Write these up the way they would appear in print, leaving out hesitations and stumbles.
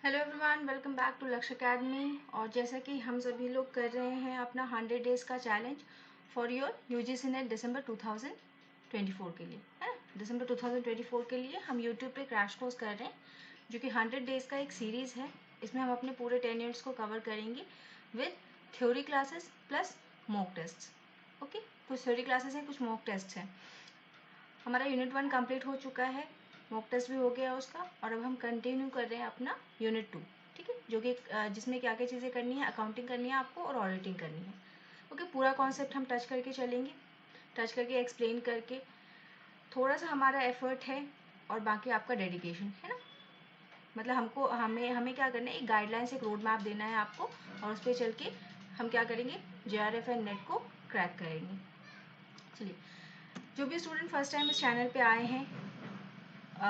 Hello everyone, welcome back to Lakshya Academy. और जैसा कि हम सभी लोग कर रहे हैं अपना 100 डेज़ का challenge for your UGC NET दिसंबर 2024 के लिए, है दिसंबर 2024 के लिए हम यूट्यूब पे क्रैश कोर्स कर रहे हैं, जो कि 100 डेज़ का एक सीरीज़ है। इसमें हम अपने पूरे 10 यूनिट्स को कवर करेंगे with theory classes plus mock test. Okay, कुछ थ्योरी क्लासेस हैं, कुछ मॉक टेस्ट हैं। हमारा यूनिट 1 कंप्लीट हो चुका है, मॉक टेस्ट भी हो गया उसका, और अब हम कंटिन्यू कर रहे हैं अपना यूनिट 2। ठीक है, जो कि जिसमें क्या क्या चीज़ें करनी है, अकाउंटिंग करनी है आपको और ऑडिटिंग करनी है। ओके, पूरा कॉन्सेप्ट हम टच करके चलेंगे, टच करके एक्सप्लेन करके। थोड़ा सा हमारा एफर्ट है और बाकी आपका डेडिकेशन है ना। मतलब हमको हमें हमें क्या करना है, एक गाइडलाइंस, एक रोड मैप देना है आपको, और उस पर चल के हम क्या करेंगे, JRF एंड नेट को क्रैक करेंगे। चलिए, जो भी स्टूडेंट फर्स्ट टाइम इस चैनल पे आए हैं,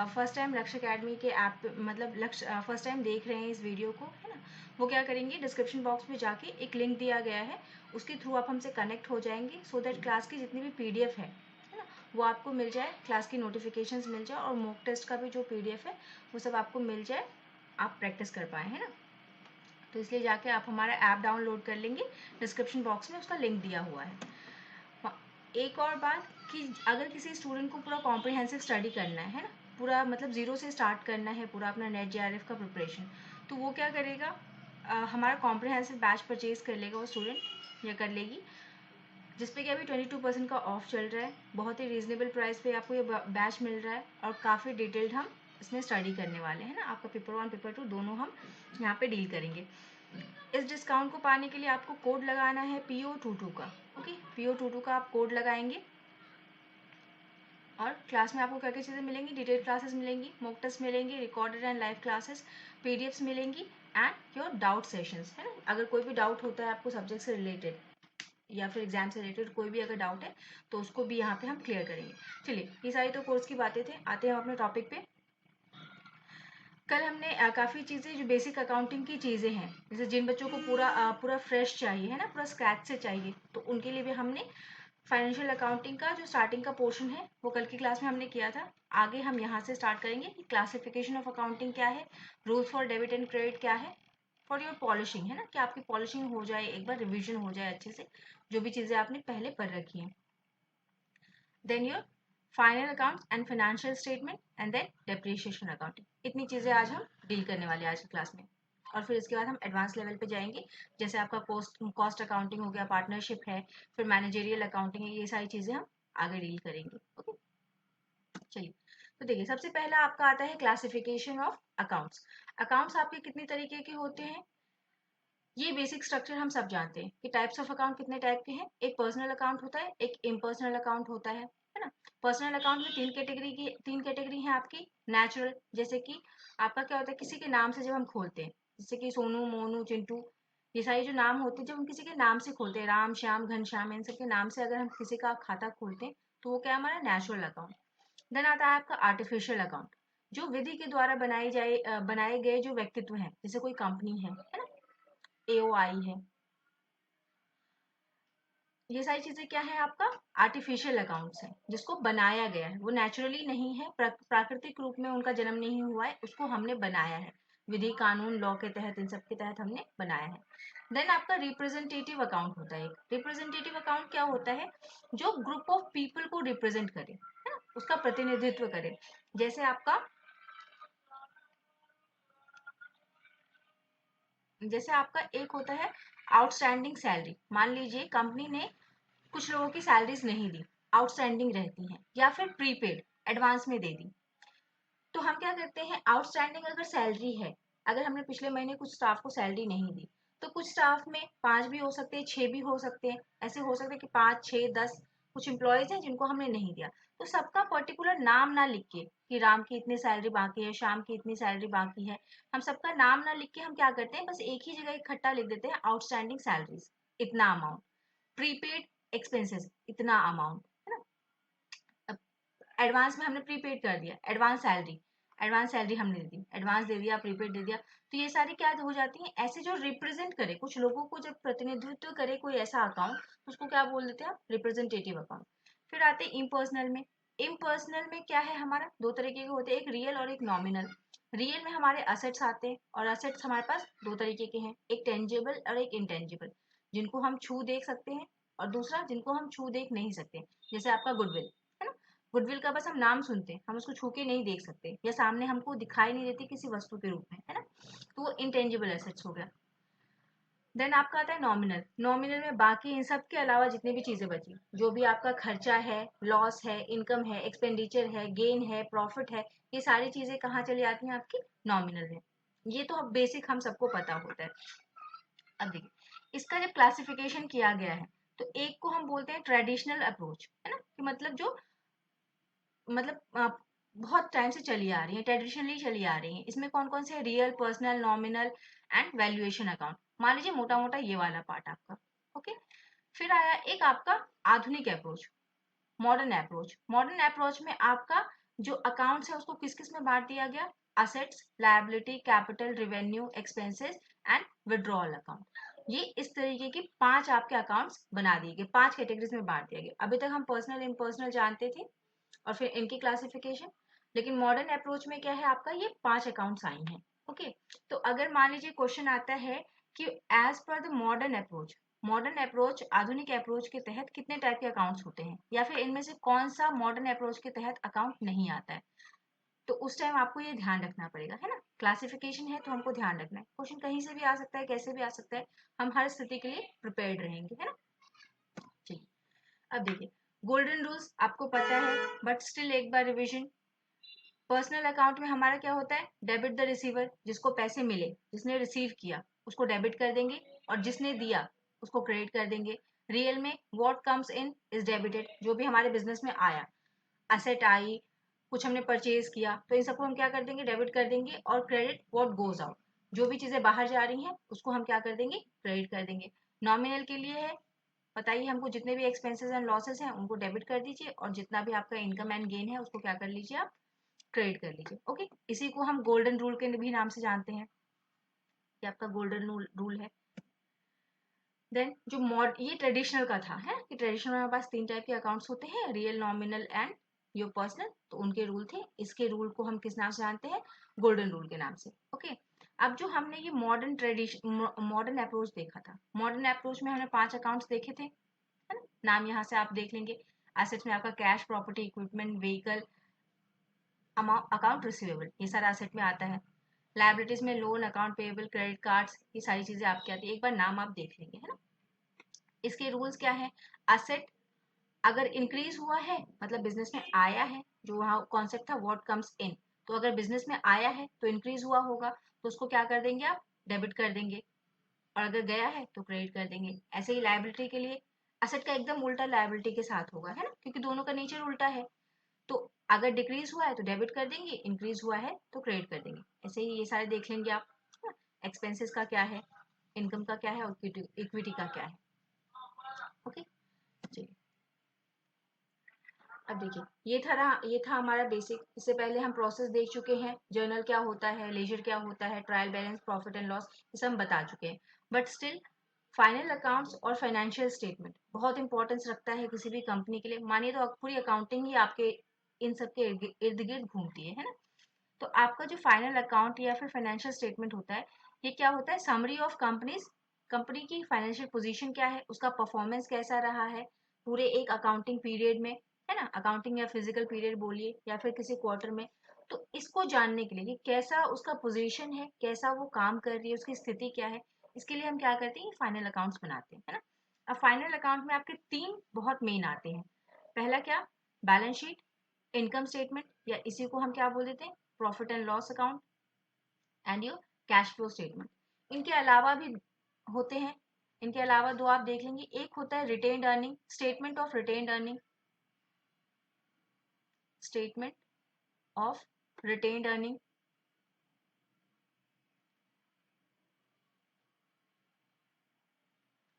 फर्स्ट टाइम लक्ष्य अकेडमी के ऐप मतलब लक्ष्य फर्स्ट टाइम देख रहे हैं इस वीडियो को, है ना, वो क्या करेंगे, डिस्क्रिप्शन बॉक्स में जाके एक लिंक दिया गया है, उसके थ्रू आप हमसे कनेक्ट हो जाएंगे, सो दैट क्लास की जितनी भी PDF है ना, वो आपको मिल जाए, क्लास की नोटिफिकेशंस मिल जाए, और मॉक टेस्ट का भी जो PDF है वो सब आपको मिल जाए, आप प्रैक्टिस कर पाए, है ना। तो इसलिए जाके आप हमारा ऐप डाउनलोड कर लेंगे, डिस्क्रिप्शन बॉक्स में उसका लिंक दिया हुआ है। एक और बात कि अगर किसी स्टूडेंट को पूरा कॉम्प्रिहेंसिव स्टडी करना है ना, पूरा मतलब ज़ीरो से स्टार्ट करना है पूरा अपना नेट JRF का प्रिपरेशन, तो वो क्या करेगा, हमारा कॉम्प्रिहेंसिव बैच परचेज कर लेगा वो स्टूडेंट या कर लेगी, जिसपे कि अभी 22% का ऑफ चल रहा है। बहुत ही रीजनेबल प्राइस पे आपको ये बैच मिल रहा है, और काफ़ी डिटेल्ड हम इसमें स्टडी करने वाले हैं ना। आपका पेपर 1 पेपर 2 दोनों हम यहाँ पे डील करेंगे। इस डिस्काउंट को पाने के लिए आपको कोड लगाना है PO22 का। ओके, PO22 का आप कोड लगाएंगे, और क्लास में आपको क्या क्या चीज़ें मिलेंगी, डिटेल क्लासेस मिलेंगी, मॉक टेस्ट मिलेंगी, recorded and live classes, PDFs मिलेंगी, एंड योर डाउट सेशंस, है ना। अगर कोई भी डाउट होता है आपको सब्जेक्ट से रिलेटेड या फिर एग्जाम से रिलेटेड कोई भी अगर डाउट है, तो उसको भी यहाँ पे हम क्लियर करेंगे। चलिए, ये सारी तो कोर्स की बातें थे, आते हैं हम अपने टॉपिक पे। कल हमने काफ़ी चीज़ें जो बेसिक अकाउंटिंग की चीज़ें हैं, जैसे जिन बच्चों को पूरा फ्रेश चाहिए, है ना, पूरा स्क्रैच से चाहिए, तो उनके लिए भी हमने फाइनेंशियल अकाउंटिंग का जो स्टार्टिंग का पोर्शन है वो कल की क्लास में हमने किया था। आगे हम यहाँ से स्टार्ट करेंगे कि क्लासिफिकेशन ऑफ अकाउंटिंग क्या है, rules for debit and credit क्या है, फॉर योर पॉलिशिंग, है ना, कि आपकी पॉलिशिंग हो जाए, एक बार रिविजन हो जाए अच्छे से, जो भी चीज़ें आपने पहले पढ़ रखी हैं। Then your final accounts and financial statement, and then depreciation accounting. इतनी चीज़ें आज हम डील करने वाले हैं आज की क्लास में। और फिर इसके बाद हम एडवांस लेवल पे जाएंगे, जैसे आपका कॉस्ट अकाउंटिंग हो गया, पार्टनरशिप है, फिर मैनेजरियल अकाउंटिंग है, ये सारी चीज़ें हम आगे डील करेंगे। ओके, चलिए, तो देखिए, सबसे पहला आपका आता है क्लासिफिकेशन ऑफ अकाउंट्स। अकाउंट्स आपके कितने तरीके के होते हैं, ये बेसिक स्ट्रक्चर हम सब जानते हैं कि टाइप्स ऑफ अकाउंट कितने टाइप के हैं। एक पर्सनल अकाउंट होता है, एक इम्पर्सनल अकाउंट होता है ना। पर्सनल अकाउंट में तीन कैटेगरी हैं आपकी। नेचुरल, जैसे कि आपका क्या होता है, किसी के नाम से जब हम खोलते हैं, जैसे कि सोनू, मोनू, चिंटू, ये सारी जो नाम होते हैं, जब हम किसी के नाम से खोलते हैं, राम, श्याम, घनश्याम, इन सब के नाम से अगर हम किसी का खाता खोलते हैं, तो वो क्या है, हमारा नेचुरल अकाउंट। देन आता है आपका आर्टिफिशियल अकाउंट, जो विधि के द्वारा बनाए गए जो व्यक्तित्व हैं, जैसे कोई कंपनी है ना, AOI है, ये सारी चीजें क्या है, आपका आर्टिफिशियल अकाउंट्स है, जिसको बनाया गया है, वो नेचुरली नहीं है, प्राकृतिक रूप में उनका जन्म नहीं हुआ है, उसको हमने बनाया है, विधि, कानून, लॉ के तहत, इन सब के तहत हमने बनाया है। देन आपका रिप्रेजेंटेटिव अकाउंट होता है। एक रिप्रेजेंटेटिव अकाउंट क्या होता है, जो ग्रुप ऑफ पीपल को रिप्रेजेंट करे, है ना, उसका प्रतिनिधित्व करे। जैसे आपका एक होता है आउटस्टैंडिंग सैलरी। मान लीजिए कंपनी ने कुछ लोगों की सैलरीज नहीं दी, आउटस्टैंडिंग रहती हैं, या फिर प्रीपेड, एडवांस में दे दी। तो हम क्या करते हैं, आउटस्टैंडिंग अगर सैलरी है, अगर हमने पिछले महीने कुछ स्टाफ को सैलरी नहीं दी, तो कुछ स्टाफ में 5 भी हो सकते हैं, 6 भी हो सकते हैं, ऐसे हो सकते हैं कि 5, 6, 10 कुछ एम्प्लॉयज हैं जिनको हमने नहीं दिया। तो सबका पर्टिकुलर नाम ना लिख के कि राम की इतनी सैलरी बाकी है, श्याम की इतनी सैलरी बाकी है, हम सबका नाम ना लिख के हम क्या करते हैं, बस एक ही जगह इकट्ठा लिख देते हैं, आउटस्टैंडिंग सैलरीज इतना अमाउंट, प्रीपेड एक्सपेंसेस इतना अमाउंट, है ना। एडवांस में हमने प्रीपेड कर दिया, एडवांस सैलरी हमने दे दी, एडवांस दे दिया, प्रीपेड दे दिया। तो ये सारी क्या हो जाती हैं, ऐसे जो रिप्रेजेंट करे, कुछ लोगों को जब प्रतिनिधित्व करे कोई ऐसा अकाउंट, तो उसको क्या बोल देते हैं आप, रिप्रेजेंटेटिव अकाउंट। फिर आते हैं इम्पर्सनल में। इम्पर्सनल में क्या है, हमारा दो तरीके के होते हैं, एक रियल और एक नॉमिनल। रियल में हमारे असेट्स आते हैं, और असेट्स हमारे पास दो तरीके के हैं, एक टेंजिबल और एक इंटेंजिबल, जिनको हम छू देख सकते हैं और दूसरा जिनको हम छू देख नहीं सकते। जैसे आपका गुडविल है ना, गुडविल का बस हम नाम सुनते हैं, हम उसको छू के नहीं देख सकते, या सामने हमको दिखाई नहीं देती किसी वस्तु के रूप में, है ना, तो वो इंटेंजिबल एसेट्स हो गया। देन आपका आता है नॉमिनल। नॉमिनल में बाकी इन सब के अलावा जितनी भी चीजें बची, जो भी आपका खर्चा है, लॉस है, इनकम है, एक्सपेंडिचर है, गेन है, प्रॉफिट है, ये सारी चीजें कहाँ चली आती हैं आपकी नॉमिनल में। ये तो अब बेसिक हम सबको पता होता है। अब देखिए इसका जब क्लासिफिकेशन किया गया है, तो एक को हम बोलते हैं ट्रेडिशनल अप्रोच, है ना, कि मतलब जो बहुत टाइम से चली आ रही है, ट्रेडिशनली चली आ रही है। इसमें कौन कौन से, real, personal, nominal and valuation account. मान लीजिए मोटा मोटा ये वाला पार्ट आपका, ओके। फिर आया एक आपका आधुनिक approach, modern approach. Modern approach में आपका जो अकाउंट्स है उसको किस किस में बांट दिया गया, assets, liability, capital, revenue, expenses and withdrawal account. ये इस तरीके की 5 आपके अकाउंट्स बना दिए गए, 5 कैटेगरीज में बांट दिया गया। अभी तक हम पर्सनल इम्पर्सनल जानते थे और फिर इनकी क्लासिफिकेशन, लेकिन मॉडर्न अप्रोच में क्या है आपका, ये 5 अकाउंट्स आई हैं, ओके। तो अगर मान लीजिए क्वेश्चन आता है कि as per the modern approach, modern approach आधुनिक अप्रोच के तहत कितने टाइप के अकाउंट्स होते हैं, या फिर इनमें से कौन सा मॉडर्न अप्रोच के तहत अकाउंट नहीं आता है, तो उस टाइम आपको ये ध्यान रखना पड़ेगा, है ना। क्लासिफिकेशन है तो हमको ध्यान रखना है, क्वेश्चन कहीं से भी आ सकता है, कैसे भी आ सकता है, हम हर स्थिति के लिए प्रिपेयर्ड रहेंगे, है ना। चलिए अब देखिए गोल्डन रूल्स आपको पता है, बट स्टिल एक बार रिविजन। पर्सनल अकाउंट में हमारा क्या होता है, डेबिट द रिसीवर, जिसको पैसे मिले, जिसने रिसीव किया उसको डेबिट कर देंगे, और जिसने दिया उसको क्रेडिट कर देंगे। रियल में what comes in is debited, जो भी हमारे बिजनेस में आया, असेट आई, कुछ हमने परचेज किया, तो इन सबको हम क्या कर देंगे, डेबिट कर देंगे। और क्रेडिट व्हाट गोज आउट, जो भी चीजें बाहर जा रही हैं उसको हम क्या कर देंगे, क्रेडिट कर देंगे। नॉमिनल के लिए है, बताइए हमको, जितने भी एक्सपेंसेस एंड लॉसेस हैं उनको डेबिट कर दीजिए, और जितना भी आपका इनकम एंड गेन है उसको क्या कर लीजिए, आप क्रेडिट कर लीजिए, ओके। इसी को हम गोल्डन रूल के भी नाम से जानते हैं, कि आपका गोल्डन रूल है। देन जो मॉड, ये ट्रेडिशनल का था, है कि ट्रेडिशनल में हमारे पास 3 टाइप के अकाउंट्स होते हैं, real, nominal and your personal, तो उनके रूल थे। इसके रूल को हम किस नाम से जानते हैं, गोल्डन रूल के नाम से, ओके। अब जो हमने ये मॉडर्न अप्रोच देखा था, मॉडर्न अप्रोच में हमने 5 अकाउंट्स देखे थे, है ना, नाम यहाँ से आप देख लेंगे। एसेट्स में आपका cash, property, equipment, vehicle, account receivable, ये सारा एसेट में आता है। लाइबिलिटीज में loan, account payable, credit cards, ये सारी चीजें आपकी आती है, एक बार नाम आप देख लेंगे, है ना। इसके रूल्स क्या है, असेट अगर इंक्रीज हुआ है मतलब बिजनेस में आया है, जो वहाँ कॉन्सेप्ट था व्हाट कम्स इन, तो अगर बिजनेस में आया है तो इंक्रीज हुआ होगा, तो उसको क्या कर देंगे आप, डेबिट कर देंगे, और अगर गया है तो क्रेडिट कर देंगे। ऐसे ही लायबिलिटी के लिए, असेट का एकदम उल्टा लायबिलिटी के साथ होगा, है ना, क्योंकि दोनों का नेचर उल्टा है। तो अगर डिक्रीज हुआ है तो डेबिट कर देंगे, इंक्रीज हुआ है तो क्रेडिट कर देंगे। ऐसे ही ये सारे देख लेंगे आप। एक्सपेंसेस का क्या है, इनकम का क्या है, और इक्विटी का क्या है, ओके। चलिए अब देखिए ये था हमारा बेसिक। इससे पहले हम प्रोसेस देख चुके हैं, जर्नल क्या होता है, लेजर क्या होता है, trial balance, profit and loss, ये सब हम बता चुके हैं। बट स्टिल फाइनल अकाउंट्स और फाइनेंशियल स्टेटमेंट बहुत इंपॉर्टेंस रखता है किसी भी कंपनी के लिए। मानिए तो पूरी अकाउंटिंग ही आपके इन सब के इर्द गिर्द घूमती है ना। तो आपका जो फाइनल अकाउंट या फिर फाइनेंशियल स्टेटमेंट होता है, ये क्या होता है, समरी ऑफ कंपनीज, कंपनी की फाइनेंशियल पोजीशन क्या है, उसका परफॉर्मेंस कैसा रहा है पूरे एक अकाउंटिंग पीरियड में, है ना, अकाउंटिंग या फिजिकल पीरियड बोलिए, या फिर किसी क्वार्टर में। तो इसको जानने के लिए कि कैसा उसका पोजीशन है, कैसा वो काम कर रही है, उसकी स्थिति क्या है, इसके लिए हम क्या करते हैं, फाइनल अकाउंट्स बनाते हैं, है ना। अब फाइनल अकाउंट में आपके 3 बहुत मेन आते हैं। पहला क्या, बैलेंस शीट, इनकम स्टेटमेंट, या इसी को हम क्या बोल देते हैं, profit and loss account, and your cash flow statement. इनके अलावा भी होते हैं, इनके अलावा 2 आप देख लेंगे, एक होता है retained earning, statement of retained earning, statement of retained earning,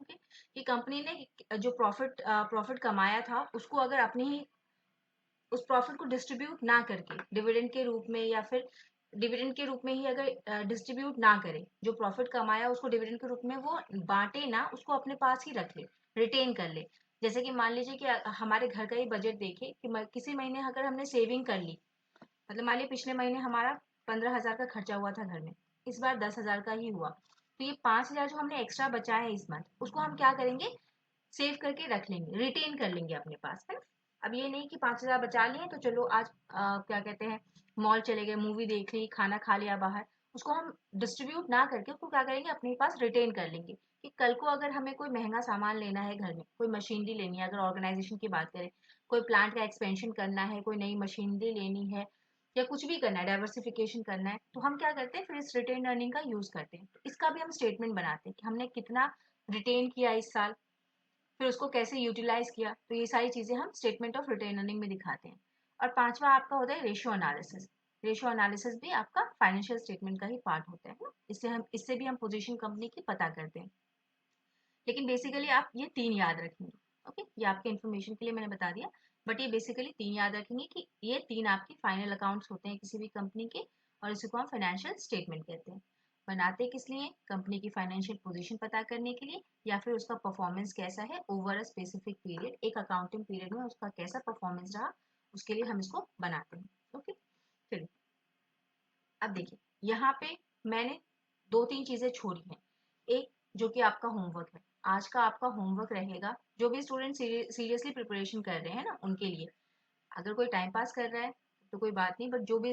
okay. कि कंपनी ने जो प्रॉफिट कमाया था उसको अगर अपनी ही उस प्रॉफिट को डिस्ट्रीब्यूट ना करके डिविडेंड के रूप में, या फिर डिविडेंड के रूप में ही अगर डिस्ट्रीब्यूट ना करे, जो प्रॉफिट कमाया उसको डिविडेंड के रूप में वो बांटे ना, उसको अपने पास ही रख ले, रिटेन कर ले। जैसे कि मान लीजिए कि हमारे घर का ही बजट देखे कि किसी महीने अगर हमने सेविंग कर ली, मतलब मान लीजिए पिछले महीने हमारा 15,000 का खर्चा हुआ था घर में, इस बार 10,000 का ही हुआ, तो ये 5,000 जो हमने एक्स्ट्रा बचाया है इस मंथ, उसको हम क्या करेंगे, सेव करके रख लेंगे, रिटेन कर लेंगे अपने पास, है ना। अब ये नहीं कि 5,000 बचा लिए तो चलो आज क्या कहते हैं, मॉल चले गए, मूवी देख ली, खाना खा लिया बाहर, उसको हम डिस्ट्रीब्यूट ना करके उसको क्या करेंगे, अपने पास रिटेन कर लेंगे कि कल को अगर हमें कोई महंगा सामान लेना है घर में, कोई मशीनरी लेनी है, अगर ऑर्गेनाइजेशन की बात करें, कोई प्लांट का एक्सपेंशन करना है, कोई नई मशीनरी लेनी है, या कुछ भी करना है, डाइवर्सिफिकेशन करना है, तो हम क्या करते हैं, फिर इस रिटेन अर्निंग का यूज करते हैं, तो इसका भी हम स्टेटमेंट बनाते हैं कि हमने कितना रिटेन किया इस साल, फिर उसको कैसे यूटिलाइज किया, तो ये सारी चीजें हम स्टेटमेंट ऑफ रिटेन अर्निंग में दिखाते हैं। और पांचवा आपका होता है रेशियो एनालिसिस। रेशियो एनालिसिस भी आपका फाइनेंशियल स्टेटमेंट का ही पार्ट होता है ना, इससे भी हम पोजीशन कंपनी की पता करते हैं। लेकिन बेसिकली आप ये 3 याद रखेंगे, ओके, ये आपके इन्फॉर्मेशन के लिए मैंने बता दिया, बट ये बेसिकली 3 याद रखेंगे कि ये 3 आपके फाइनल अकाउंट्स होते हैं किसी भी कंपनी के, और इसी को हम फाइनेंशियल स्टेटमेंट कहते हैं। बनाते किस लिए, कंपनी की फाइनेंशियल पोजीशन पता करने के लिए, या फिर उसका परफॉर्मेंस कैसा है ओवर अ स्पेसिफिक पीरियड, एक अकाउंटिंग पीरियड में उसका कैसा परफॉर्मेंस रहा, उसके लिए हम इसको बनाते हैं। ओके, चलिए अब देखिए, यहाँ पे मैंने 2-3 चीजें छोड़ी हैं। एक, जो कि आपका होमवर्क है, आज का आपका होमवर्क रहेगा, जो भी स्टूडेंट सीरियसली प्रिपरेशन कर रहे हैं ना उनके लिए, अगर कोई टाइम पास कर रहा है तो कोई बात नहीं, बट जो भी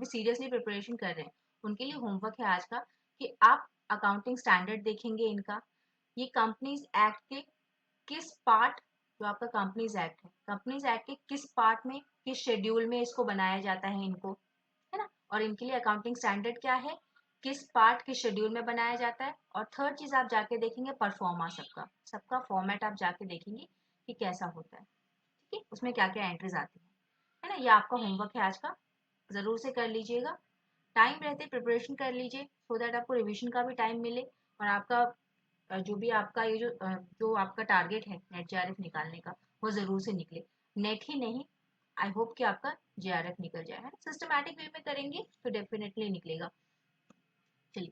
सीरियसली प्रिपरेशन कर रहे हैं उनके लिए होमवर्क है आज का, कि आप अकाउंटिंग स्टैंडर्ड देखेंगे इनका, ये कंपनीज एक्ट के किस पार्ट, जो आपका कंपनीज एक्ट है, कंपनीज एक्ट के किस पार्ट में, किस शेड्यूल में इसको बनाया जाता है इनको, है ना, और इनके लिए अकाउंटिंग स्टैंडर्ड क्या है, किस पार्ट किस शेड्यूल में बनाया जाता है, और थर्ड चीज आप जाके देखेंगे परफॉर्मा, सबका सबका फॉर्मेट आप जाके देखेंगे कि कैसा होता है, ठीक है, उसमें क्या क्या एंट्रीज आती है ना। ये आपका होमवर्क है आज का, जरूर से कर लीजिएगा, टाइम रहते प्रिपरेशन कर लीजिए, सो दैट आपको रिविजन का भी टाइम मिले, और आपका जो भी आपका ये जो आपका टारगेट है नेट जेआरएफ निकालने का, वो जरूर से निकले, नेट ही नहीं, आई होप कि आपका जेआरएफ निकल जाए, है सिस्टमैटिक वे में करेंगे तो डेफिनेटली निकलेगा। चलिए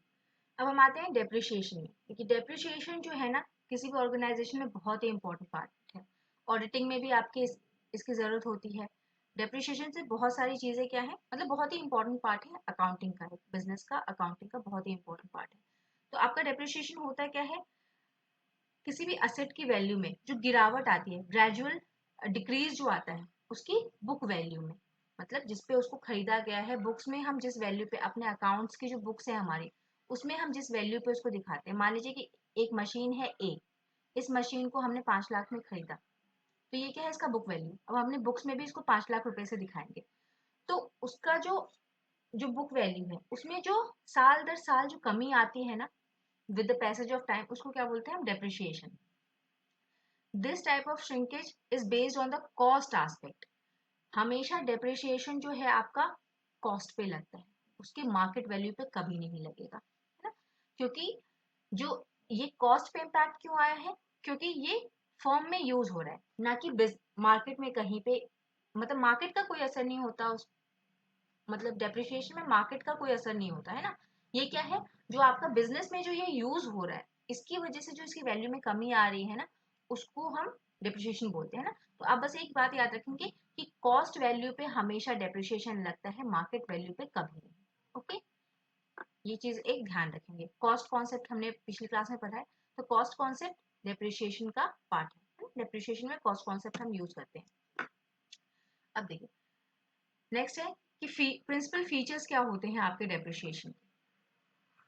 अब हम आते हैं डेप्रिशिएशन में, क्योंकि डेप्रिशिएशन जो है ना किसी भी ऑर्गेनाइजेशन में बहुत ही इंपॉर्टेंट पार्ट है, ऑडिटिंग में भी आपके इसकी ज़रूरत होती है। डेप्रिशिएशन से बहुत सारी चीज़ें क्या है, मतलब बहुत ही इंपॉर्टेंट पार्ट है अकाउंटिंग का, बिजनेस का अकाउंटिंग का बहुत ही इंपॉर्टेंट पार्ट है। तो आपका डेप्रिशिएशन होता क्या है, किसी भी असेट की वैल्यू में जो गिरावट आती है, ग्रेजुअल डिक्रीज जो आता है उसकी बुक वैल्यू में, मतलब जिसपे उसको खरीदा गया है, बुक्स में हम जिस वैल्यू पे, अपने अकाउंट्स की जो बुक्स है हमारी, उसमें हम जिस वैल्यू पे उसको दिखाते हैं, मान लीजिए कि एक मशीन है ए, इस मशीन को हमने 5 लाख में खरीदा, तो ये क्या है, इसका बुक वैल्यू, अब हमने बुक्स में भी इसको 5 लाख रुपए से दिखाएंगे, तो उसका जो जो बुक वैल्यू है उसमें जो साल दर साल जो कमी आती है ना, with the passage of time, उसको क्या बोलते हैं हम, depreciation. This type of shrinkage is based on the cost aspect, हमेशा डेप्रिशिएशन जो है आपका कॉस्ट पे लगता है, उसके मार्केट वैल्यू पे कभी नहीं लगेगा, है ना, क्योंकि जो ये कॉस्ट पे इम्पैक्ट क्यों आया है, क्योंकि ये फर्म में यूज हो रहा है, ना कि मार्केट में कहीं पे, मतलब मार्केट का कोई असर नहीं होता उस, मतलब डेप्रिशिएशन में मार्केट का कोई असर नहीं होता है ना, ये क्या है, जो आपका बिजनेस में जो ये यूज हो रहा है, इसकी वजह से जो इसकी वैल्यू में कमी आ रही है ना, उसको हम डेप्रिशिएशन बोलते हैं ना। तो आप बस एक बात याद रखेंगे कि कॉस्ट वैल्यू पे हमेशा डेप्रिशिएशन लगता है, मार्केट वैल्यू पे कभी नहीं, ओके, ये चीज एक ध्यान रखेंगे। कॉस्ट कॉन्सेप्ट हमने पिछली क्लास में पढ़ा है, तो कॉस्ट कॉन्सेप्ट डेप्रिशिएशन का पार्ट है, डेप्रिशिएशन में कॉस्ट कॉन्सेप्ट हम यूज करते हैं। अब देखिए नेक्स्ट है कि प्रिंसिपल फीचर्स क्या होते हैं आपके डेप्रिशिएशन के।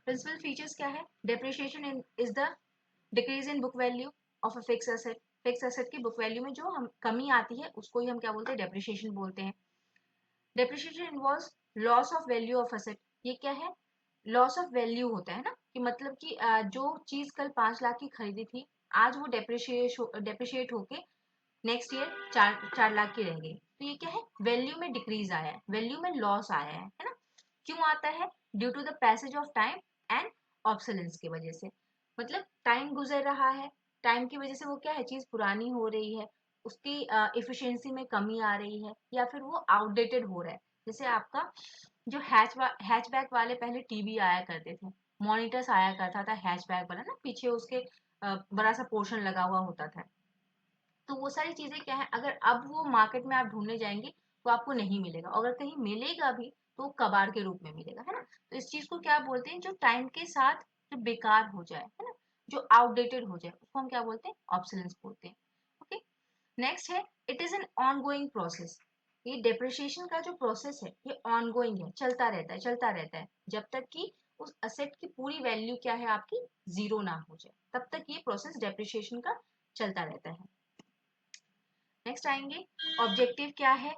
प्रिंसिपल फीचर्स क्या है, depreciation is the decrease in book value of a fix asset, fix asset की बुक वैल्यू में जो हम कमी आती है उसको ही हम क्या बोलते हैं, डेप्रिशिएशन बोलते हैं। Depreciation involves loss of value of asset, ये क्या है, लॉस ऑफ वैल्यू होता है ना, कि मतलब कि जो चीज कल 5 लाख की खरीदी थी, आज वो डेप्रिशिएट होके नेक्स्ट ईयर 4 लाख की रह गई, तो ये क्या है, वैल्यू में डिक्रीज आया है, वैल्यू में लॉस आया है ना, क्यों आता है, due to the passage of time and obsolescence की वजह से, मतलब टाइम गुजर रहा है, टाइम की वजह से वो क्या है, चीज पुरानी हो रही है, उसकी इफिशियंसी में कमी आ रही है, या फिर वो आउटडेटेड हो रहा है। जैसे आपका जो हैचबैक वाले पहले टीवी आया करते थे, मॉनिटर्स आया करता था हैचबैक वाला ना, पीछे उसके बड़ा सा पोर्शन लगा हुआ होता था, तो वो सारी चीजें क्या है, अगर अब वो मार्केट में आप ढूंढने जाएंगे तो आपको नहीं मिलेगा, अगर कहीं मिलेगा भी तो कबाड़ के रूप में मिलेगा, है ना। तो इस चीज को क्या बोलते हैं, जो टाइम के साथ जो बेकार हो जाए, है ना, जो आउटडेटेड हो जाए, उसको हम क्या बोलते हैं, ऑब्सोलेंस बोलते हैं। ओके, नेक्स्ट है it is an ongoing process. ये डेप्रिसिएशन का जो प्रोसेस है ये ऑनगोइंग है, चलता रहता है, चलता रहता है, जब तक कि उस असेट की पूरी वैल्यू क्या है आपकी जीरो ना हो जाए, तब तक ये प्रोसेस डेप्रिसिएशन का चलता रहता है। नेक्स्ट आएंगे, ऑब्जेक्टिव क्या है,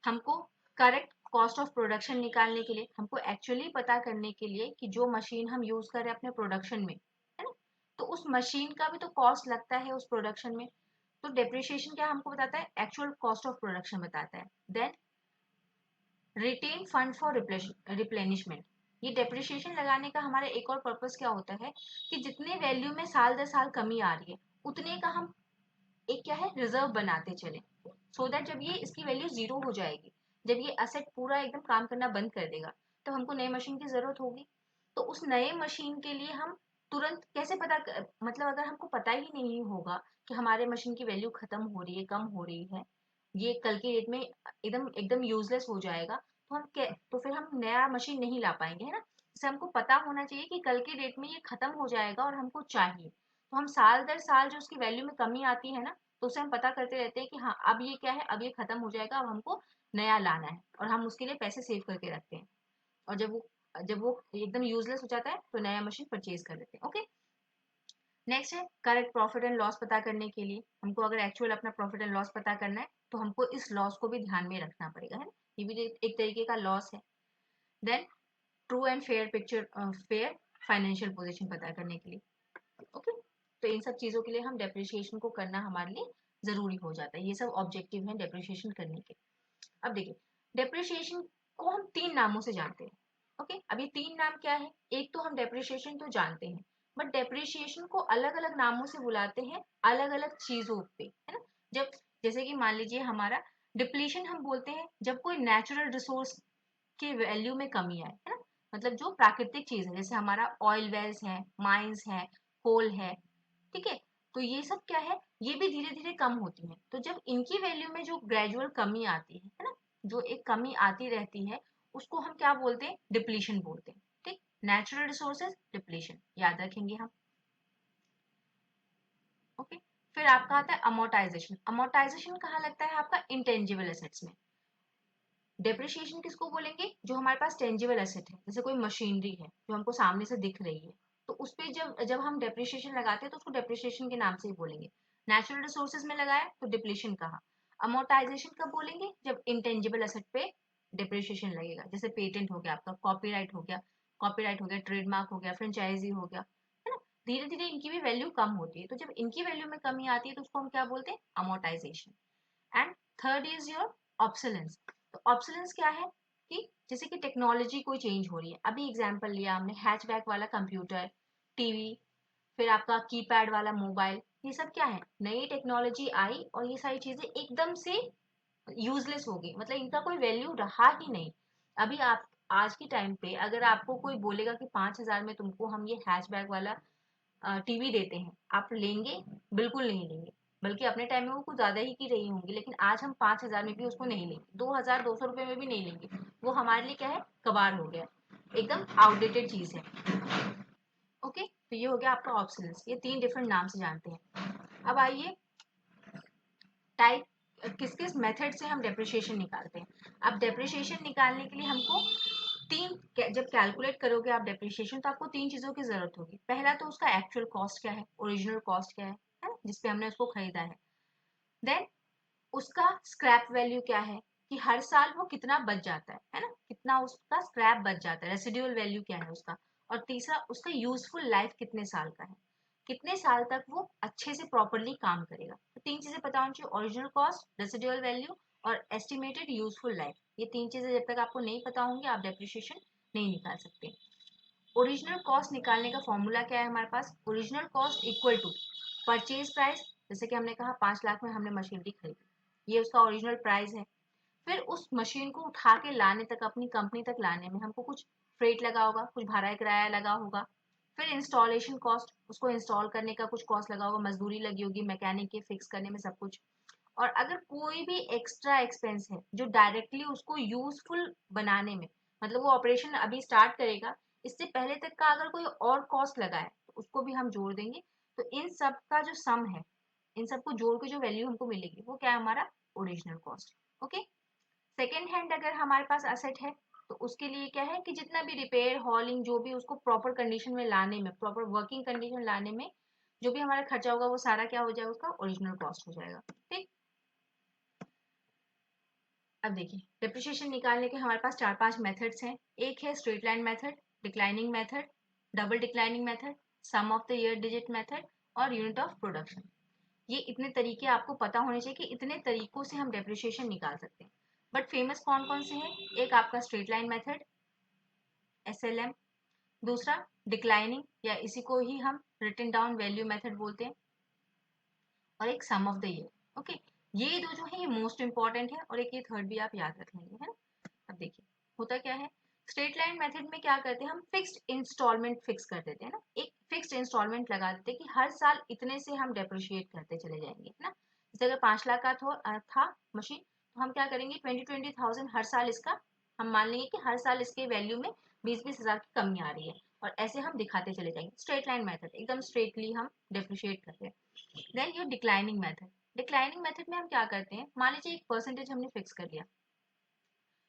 हमको करेक्ट कॉस्ट ऑफ प्रोडक्शन निकालने के लिए, हमको एक्चुअली पता करने के लिए कि जो मशीन हम यूज कर रहे हैं अपने प्रोडक्शन में, है ना, तो उस मशीन का भी तो कॉस्ट लगता है उस प्रोडक्शन में। तो डेप्रिसिएशन क्या हमको बताता है, एक्चुअल कॉस्ट ऑफ प्रोडक्शन बताता है। Then retain fund for replenishment, ये डेप्रिसिएशन लगाने का हमारा एक और पर्पस क्या होता है कि जितने वैल्यू में साल दर साल कमी आ रही है उतने का हम एक क्या है रिजर्व बनाते चले, सो दैट जब ये इसकी वैल्यू जीरो हो जाएगी, जब ये असेट पूरा एकदम काम करना बंद कर देगा, तो हमको नए मशीन की जरूरत होगी। तो उस नए मशीन के लिए हम तुरंत कैसे मतलब अगर हमको पता ही नहीं होगा कि हमारे मशीन की वैल्यू खत्म हो रही है, कम हो रही है, ये कल की डेट में एकदम एकदम यूजलेस हो जाएगा, तो तो फिर हम नया मशीन नहीं ला पाएंगे, है ना। जैसे हमको पता होना चाहिए कि कल की डेट में ये खत्म हो जाएगा और हमको चाहिए, तो हम साल दर साल जो उसकी वैल्यू में कमी आती है ना, तो उसे हम पता करते रहते हैं कि हाँ अब ये क्या है, अब ये खत्म हो जाएगा, अब हमको नया लाना है, और हम उसके लिए पैसे सेव करके रखते हैं। और जब वो एकदम यूजलेस हो जाता है तो नया मशीन परचेज कर लेते हैं। ओके, नेक्स्ट है करेक्ट प्रॉफिट एंड लॉस पता करने के लिए, हमको अगर एक्चुअल अपना प्रॉफिट एंड लॉस पता करना है तो हमको इस लॉस को भी ध्यान में रखना पड़ेगा, है ना, ये भी एक तरीके का लॉस है। Then true and fair picture, fair financial position पता करने के लिए। ओके, तो इन सब चीजों के लिए हम डेप्रिसिएशन को करना हमारे लिए जरूरी हो जाता है, ये सब ऑब्जेक्टिव है डेप्रिसिएशन करने के। अब देखिए, डेप्रिसिएशन को हम तीन नामों से जानते हैं। ओके, अब ये तीन नाम क्या है, एक तो हम डेप्रिसिएशन तो जानते हैं, बट डेप्रिसिएशन को अलग अलग नामों से बुलाते हैं अलग अलग चीजों पे, है ना। जब जैसे कि मान लीजिए हमारा डिप्लीशन हम बोलते हैं जब कोई नेचुरल रिसोर्स की वैल्यू में कमी आए, है ना, मतलब जो प्राकृतिक चीज है, जैसे हमारा ऑयल वेल्स है, माइंस है, कोल है, ठीक है, तो ये सब क्या है, ये भी धीरे धीरे कम होती है। तो जब इनकी वैल्यू में जो ग्रेजुअल कमी आती है ना, जो एक कमी आती रहती है, उसको हम क्या बोलते हैं, डिप्लीशन बोलते हैं। ठीक, नेचुरल रिसोर्सेज डिप्लीशन याद रखेंगे हम। ओके, फिर आपका आता है अमोर्टाइजेशन। अमोर्टाइजेशन कहाँ लगता है आपका, इंटेंजिबल एसेट्स में। डेप्रिसिएशन किसको बोलेंगे, जो हमारे पास टेंजिबल एसेट है, जैसे कोई मशीनरी है जो हमको सामने से दिख रही है, तो उस पर जब जब हम डेप्रिसिएशन लगाते हैं तो उसको डेप्रिसिएशन के नाम से ही बोलेंगे। नेचुरल रिसोर्सेज में लगाया तो डिप्लीशन कहा। अमोर्टाइजेशन कब बोलेंगे, जब इंटेंजिबल एसेट पे डिप्रिसिएशन लगेगा, जैसे पेटेंट हो गया आपका, कॉपीराइट हो गया, ट्रेडमार्क हो गया, फ्रेंचाइजी हो गया, है ना। धीरे धीरे इनकी भी वैल्यू कम होती है, तो जब इनकी वैल्यू में कमी आती है तो उसको हम क्या बोलते हैं, amortisation. And third is your obsolescence. तो ऑब्सोलेंस क्या है कि जैसे कि टेक्नोलॉजी कोई चेंज हो रही है, अभी एग्जांपल लिया हमने हैचबैक वाला कंप्यूटर, टीवी, फिर आपका कीपैड वाला मोबाइल, ये सब क्या है, नई टेक्नोलॉजी आई और ये सारी चीजें एकदम से यूजलेस हो गई, मतलब इनका कोई वैल्यू रहा ही नहीं। अभी आप आज के टाइम पे अगर आपको कोई बोलेगा कि 5,000 में तुमको हम ये हैचबैक वाला टीवी देते हैं, आप लेंगे, बिल्कुल नहीं लेंगे। बल्कि अपने टाइम में वो कुछ ज्यादा ही की रही होंगी, लेकिन आज हम 5,000 में भी उसको नहीं लेंगे, 2,200 रुपये में भी नहीं लेंगे। वो हमारे लिए क्या है, कबाड़ हो गया, एकदम आउटडेटेड चीज है। ओके, तो ये हो गया आपका ऑब्सोलेंस, ये तीन डिफरेंट नाम से जानते हैं। अब आइए टाइप, किस किस मेथड से हम डेप्रिसिएशन निकालते हैं। अब डेप्रिसिएशन निकालने के लिए हमको जब कैलकुलेट करोगे आप डेप्रिसिएशन, तो आपको तीन चीजों की जरूरत होगी। पहला तो उसका एक्चुअल कॉस्ट क्या है, ओरिजिनल कॉस्ट क्या है, जिसपे हमने उसको खरीदा है। देन उसका स्क्रैप वैल्यू क्या है, कि हर साल वो कितना बच जाता है ना, कितना उसका स्क्रैप बच जाता है, रेसिडुअल वैल्यू क्या है उसका। और तीसरा उसका यूजफुल लाइफ कितने साल का है, कितने साल तक वो अच्छे से प्रॉपरली काम करेगा। तो तीन चीजें पता होनी चाहिए, ओरिजिनल कॉस्ट, रेसिडुअल वैल्यू और एस्टिमेटेड यूजफुल लाइफ। ये तीन चीजें जब तक आपको नहीं पता होंगी आप डेप्रिसिएशन नहीं निकाल सकते। ओरिजिनल कॉस्ट निकालने का फॉर्मूला क्या है हमारे पास, original cost equal to purchase price, जैसे कि हमने कहा 5 लाख में हमने मशीनरी खरीदी, ये उसका ओरिजिनल प्राइस है। फिर उस मशीन को उठा के लाने तक, अपनी कंपनी तक लाने में हमको कुछ फ्रेट लगा होगा, कुछ भाड़ा किराया लगा होगा। फिर इंस्टॉलेशन कॉस्ट, उसको इंस्टॉल करने का कुछ कॉस्ट लगा होगा, मजदूरी लगी होगी, मैकेनिक के फिक्स करने में सब कुछ। और अगर कोई भी एक्स्ट्रा एक्सपेंस है जो डायरेक्टली उसको यूजफुल बनाने में, मतलब वो ऑपरेशन अभी स्टार्ट करेगा, इससे पहले तक का अगर कोई और कॉस्ट लगा है तो उसको भी हम जोड़ देंगे। तो इन सब का जो सम है, इन सबको जोड़ के जो वैल्यू हमको मिलेगी वो क्या है, हमारा original cost. Okay. Second hand अगर हमारे पास असेट है तो उसके लिए क्या है कि जितना भी रिपेयर हॉलिंग जो भी उसको प्रॉपर कंडीशन में लाने में, प्रॉपर वर्किंग कंडीशन लाने में जो भी हमारा खर्चा होगा वो सारा क्या हो जाएगा, उसका ओरिजिनल कॉस्ट हो जाएगा। ठीक। अब देखिए डिप्रिशिएशन निकालने के हमारे पास 4-5 मेथड्स हैं। एक है straight line method, declining method, double declining method, sum of the year digit method और यूनिट ऑफ प्रोडक्शन। ये इतने तरीके आपको पता होने चाहिए कि इतने तरीकों से हम डेप्रिशिएशन निकाल सकते हैं। बट फेमस कौन कौन से हैं? एक आपका स्ट्रेट लाइन मेथड SLM, दूसरा डिक्लाइनिंग या इसी को ही हम रिटन डाउन वैल्यू मेथड बोलते हैं, और एक सम ऑफ द ईयर। ओके, ये दो जो है ये मोस्ट इंपॉर्टेंट है, और एक ये थर्ड भी आप याद रख लेंगे, है ना। अब देखिए होता क्या है, स्ट्रेट लाइन मेथड में क्या करते हैं, हम फिक्स्ड इंस्टॉलमेंट फिक्स कर देते हैं ना, एक फिक्स्ड इंस्टॉलमेंट लगा देते हैं कि हर साल इतने से हम डेप्रिशिएट करते चले जाएंगे, है ना। जैसे अगर 5 लाख का था मशीन, तो हम क्या करेंगे 20,000 हर साल इसका, हम मान लेंगे कि हर साल इसके वैल्यू में 20-20 हज़ार की कमी आ रही है, और ऐसे हम दिखाते चले जाएंगे। स्ट्रेट लाइन मेथड एकदम स्ट्रेटली हम डेप्रिशिएट करते हैं। Then your declining method, declining method में हम क्या करते हैं, मान लीजिए एक परसेंटेज हमने फिक्स कर लिया,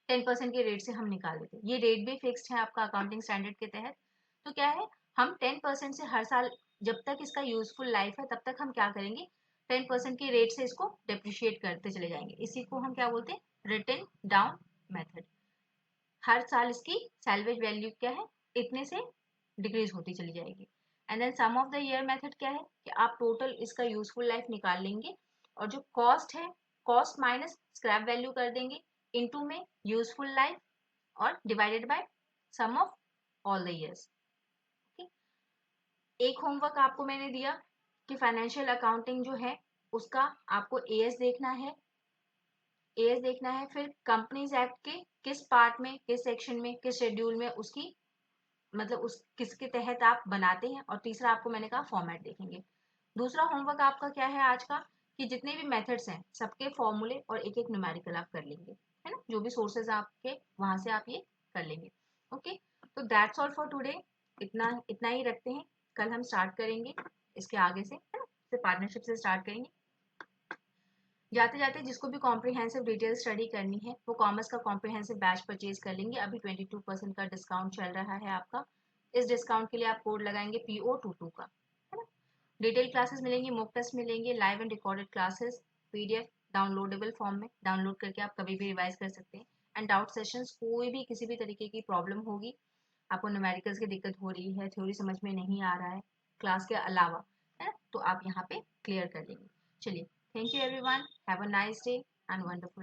10% के रेट से हम निकाल देते हैं, ये रेट भी फिक्स्ड है आपका अकाउंटिंग स्टैंडर्ड के तहत। तो क्या है, हम 10% से हर साल जब तक इसका यूजफुल लाइफ है तब तक हम क्या करेंगे, 10% के रेट से इसको डेप्रिशिएट करते चले जाएंगे। इसी को हम क्या बोलते हैं, रिटन डाउन मेथड। हर साल इसकी सैल्वेज वैल्यू क्या है, इतने से डिक्रीज होती चली जाएगी। And then sum of the year method क्या है कि आप टोटल इसका यूजफुल लाइफ निकाल लेंगे, और जो कॉस्ट है, कॉस्ट माइनस स्क्रैप वैल्यू कर देंगे, इनटू में यूजफुल लाइफ और divided by sum of all the years. एक होमवर्क आपको मैंने दिया कि फाइनेंशियल अकाउंटिंग जो है उसका आपको एएस देखना है, एएस देखना है, फिर कंपनीज एक्ट के किस पार्ट में, किस सेक्शन में, किस शेड्यूल में उसकी, मतलब उस किसके तहत आप बनाते हैं, और तीसरा आपको मैंने कहा फॉर्मेट देखेंगे। दूसरा होमवर्क आपका क्या है आज का, कि जितने भी मेथड्स हैं सबके फॉर्मूले और एक एक न्यूमेरिकल आप कर लेंगे, है ना, जो भी सोर्सेज आपके वहां से आप ये कर लेंगे। ओके, तो दैट्स ऑल फॉर टुडे, इतना इतना ही रखते हैं। कल हम स्टार्ट करेंगे इसके आगे से, है ना, पार्टनरशिप से स्टार्ट करेंगे। जाते जाते जिसको भी कॉम्प्रिहेंसिव डिटेल स्टडी करनी है वो कॉमर्स का कॉम्प्रिहेंसिव बैच परचेज कर लेंगे। अभी 22% का डिस्काउंट चल रहा है आपका। इस डिस्काउंट के लिए आप कोड लगाएंगे PO22 का, है ना। डिटेल क्लासेस मिलेंगी, मॉक टेस्ट मिलेंगे, live and recorded classes, PDF downloadable form में डाउनलोड करके आप कभी भी रिवाइज कर सकते हैं। एंड डाउट सेशंस, कोई भी किसी भी तरीके की प्रॉब्लम होगी, आपको न्यूमेरिकल्स की दिक्कत हो रही है, थ्योरी समझ में नहीं आ रहा है क्लास के अलावा, है ना, तो आप यहाँ पे क्लियर कर लेंगे। चलिए, thank you everyone, have a nice day and wonderful